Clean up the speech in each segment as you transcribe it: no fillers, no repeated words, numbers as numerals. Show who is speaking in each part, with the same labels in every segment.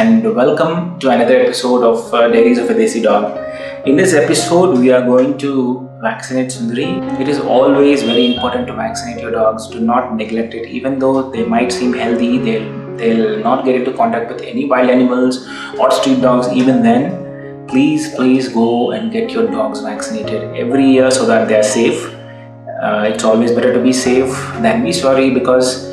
Speaker 1: and welcome to another episode of Diaries of a Desi Dog. In this episode, we are going to vaccinate Sundari. It is always very important to vaccinate your dogs. Do not neglect it. Even though they might seem healthy, they'll not get into contact with any wild animals or street dogs. Even then, please go and get your dogs vaccinated every year so that they are safe. It's always better to be safe than be sorry, because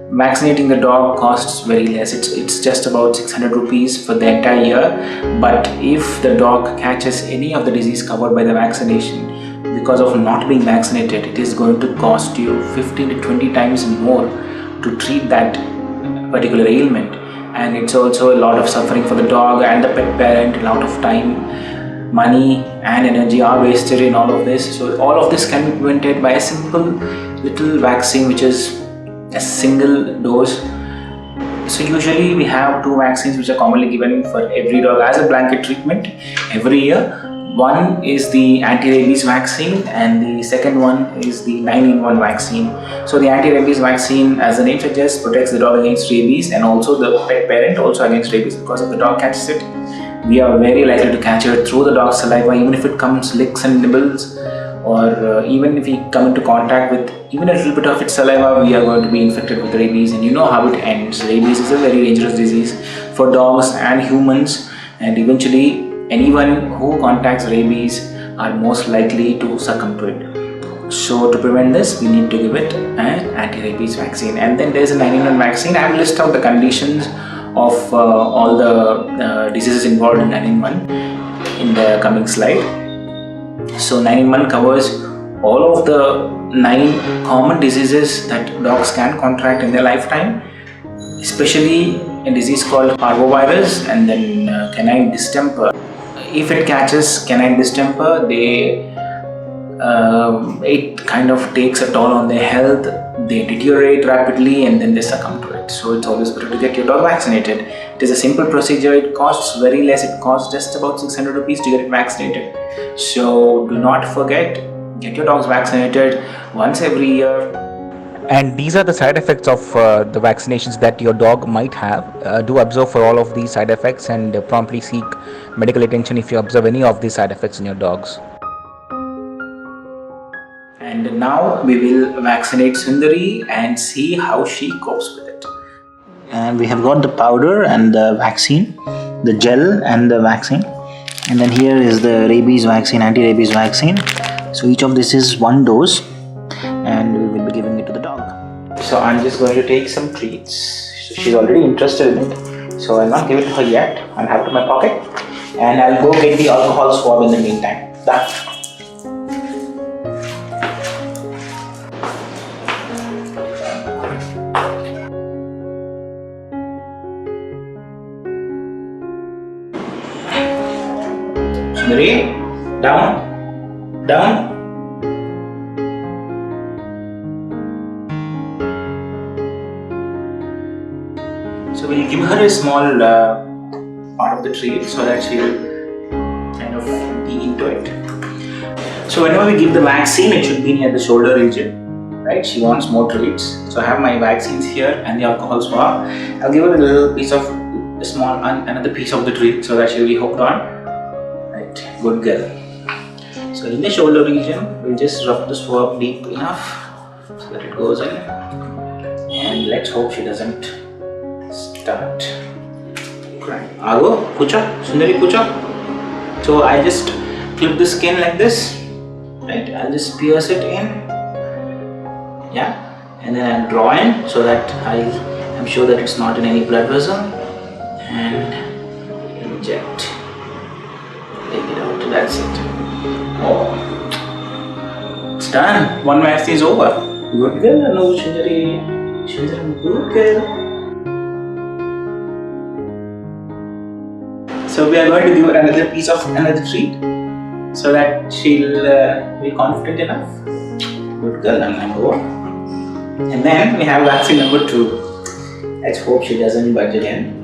Speaker 1: vaccinating the dog costs very less. It's just about 600 rupees for the entire year. But if the dog catches any of the disease covered by the vaccination because of not being vaccinated, it is going to cost you 15 to 20 times more to treat that particular ailment. And it's also a lot of suffering for the dog and the pet parent. A lot of time, money and energy are wasted in all of this. So all of this can be prevented by a simple little vaccine, which is a single dose. So usually we have two vaccines which are commonly given for every dog as a blanket treatment every year. One is the anti-rabies vaccine and the second one is the 9-in-1 vaccine. So the anti-rabies vaccine, as the name suggests, protects the dog against rabies and also the pet parent also against rabies, because if the dog catches it, we are very likely to catch it through the dog's saliva, even if it comes licks and nibbles, or even if we come into contact with even a little bit of its saliva, we are going to be infected with rabies. And you know how it ends. Rabies is a very dangerous disease for dogs and humans, and eventually anyone who contacts rabies are most likely to succumb to it. So to prevent this, we need to give it an anti-rabies vaccine. And then there's a 9-in-1 vaccine. I will list out the conditions of all the diseases involved in 9-in-1 in the coming slide. So 9-in-1 covers all of the 9 common diseases that dogs can contract in their lifetime, especially a disease called parvovirus and then canine distemper. If it catches canine distemper, it kind of takes a toll on their health. They deteriorate rapidly and then they succumb to it. So it's always better to get your dog vaccinated. It is a simple procedure. It costs very less. It costs just about 600 rupees to get it vaccinated. So do not forget, get your dogs vaccinated once every year.
Speaker 2: And these are the side effects of the vaccinations that your dog might have. Do observe for all of these side effects and promptly seek medical attention if you observe any of these side effects in your dogs.
Speaker 1: And now we will vaccinate Sundari and see how she copes with it.
Speaker 3: And we have got the powder and the vaccine, the gel and the vaccine. And then here is the rabies vaccine, anti-rabies vaccine. So each of this is one dose and we will be giving it to the dog.
Speaker 1: So I'm just going to take some treats. So she's already interested in it. So I'll not give it to her yet. I'll have it in my pocket. And I'll go get the alcohol swab in the meantime. Done. Sundari, down. So we'll give her a small part of the treat so that she'll kind of be into it. So whenever we give the vaccine, it should be near the shoulder region, right? She wants more treats. So I have my vaccines here and the alcohol swab. I'll give her a little piece of another piece of the treat so that she'll be hooked on. Right, good girl. So in the shoulder region, we'll just rub the swab deep enough so that it goes in. And let's hope she doesn't start crying. Ago, pucha, Sundari pucha. So I just clip the skin like this, right? I'll just pierce it in, yeah, and then I'll draw in so that I'm sure that it's not in any blood vessel, and inject. Take it out. That's it. Oh, it's done. One vaccine is over. Good girl, no Sundari. She's a good girl. So we are going to give her another piece of another treat so that she'll be confident enough. Good girl, number 1. And then we have vaccine number 2. Let's hope she doesn't budge again.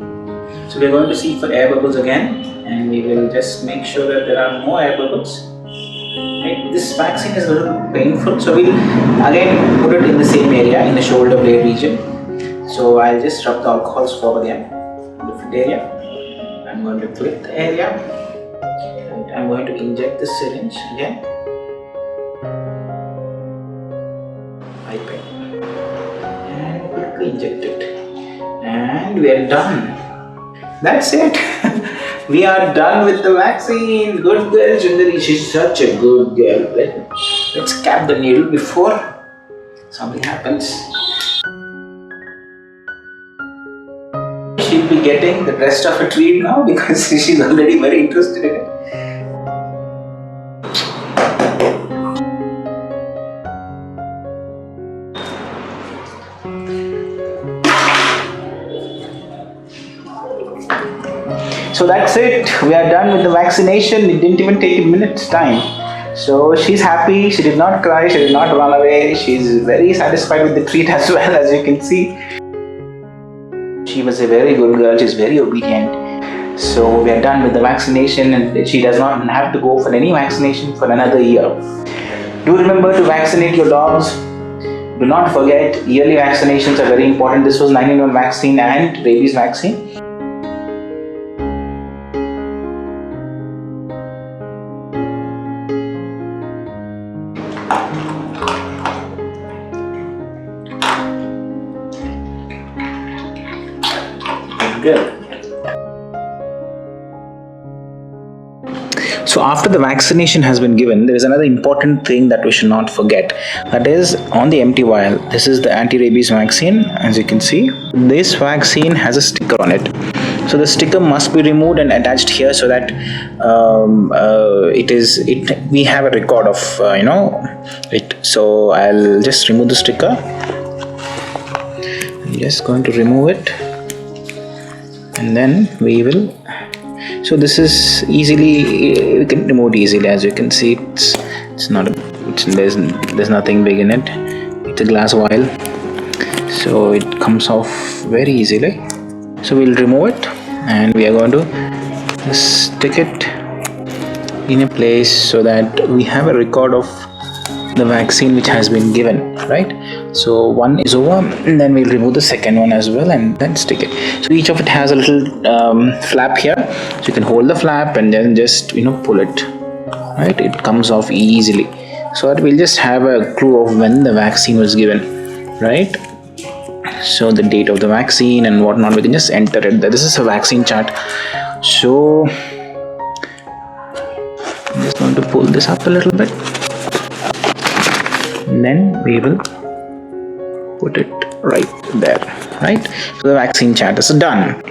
Speaker 1: So we are going to see for air bubbles again, and we will just make sure that there are no air bubbles. Right? This vaccine is a little painful, so we'll again put it in the same area, in the shoulder blade region. So I'll just rub the alcohol swab again, different area. I'm going to click the area. I'm going to inject the syringe again. Pipe it and quickly inject it. And we are done. That's it. We are done with the vaccine. Good girl, Sundari. She's such a good girl. Let's cap the needle before something happens. She'll be getting the rest of her treat now because she's already very interested in it. So that's it. We are done with the vaccination. It didn't even take a minute's time. So she's happy. She did not cry. She did not run away. She's very satisfied with the treat as well, as you can see. She was a very good girl. She's very obedient. So we are done with the vaccination and she does not have to go for any vaccination for another year. Do remember to vaccinate your dogs. Do not forget, yearly vaccinations are very important. This was 9-in-1 vaccine and rabies vaccine. Good. So after the vaccination has been given, there is another important thing that we should not forget. That is on the empty vial. This is the anti-rabies vaccine. As you can see, this vaccine has a sticker on it. So the sticker must be removed and attached here so that we have a record of it. So I'll just remove the sticker. I'm just going to remove it. And then we will, so this is easily, we can remove it easily. As you can see, there's nothing big in it. It's a glass vial, so it comes off very easily. So we'll remove it and we are going to stick it in a place so that we have a record of the vaccine which has been given, right? So one is over and then we'll remove the second one as well and then stick it. So each of it has a little flap here, so you can hold the flap and then just pull it, right? It comes off easily, so that we'll just have a clue of when the vaccine was given, right? So the date of the vaccine and whatnot, we can just enter it there. This is a vaccine chart. So I'm just going to pull this up a little bit and then we will put it right there, right? So the vaccine chart is done.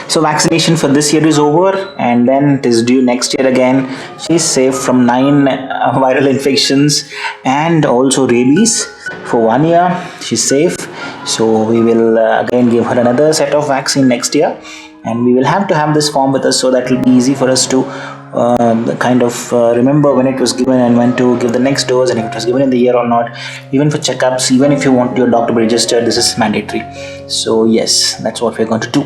Speaker 1: So vaccination for this year is over and then it is due next year again. She's safe from 9 viral infections and also rabies for 1 year. She's safe. So we will again give her another set of vaccine next year, and we will have to have this form with us so that it will be easy for us to remember when it was given and when to give the next dose, and if it was given in the year or not. Even for checkups, even if you want your doctor to be registered, this is mandatory. So yes, that's what we're going to do.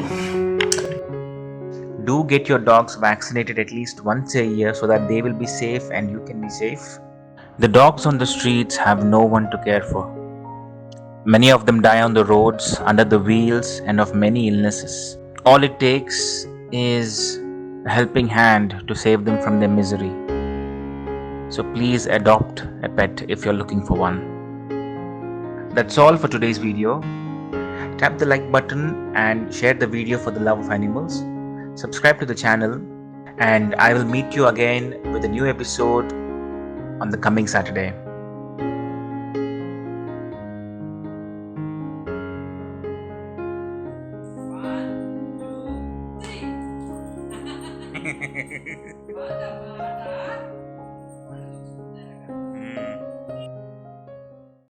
Speaker 2: Do get your dogs vaccinated at least once a year so that they will be safe and you can be safe. The dogs on the streets have no one to care for. Many of them die on the roads, under the wheels, and of many illnesses. All it takes is a helping hand to save them from their misery. So please adopt a pet if you're looking for one. That's all for today's video. Tap the like button and share the video for the love of animals. Subscribe to the channel, and I will meet you again with a new episode on the coming Saturday.
Speaker 4: One, two, three.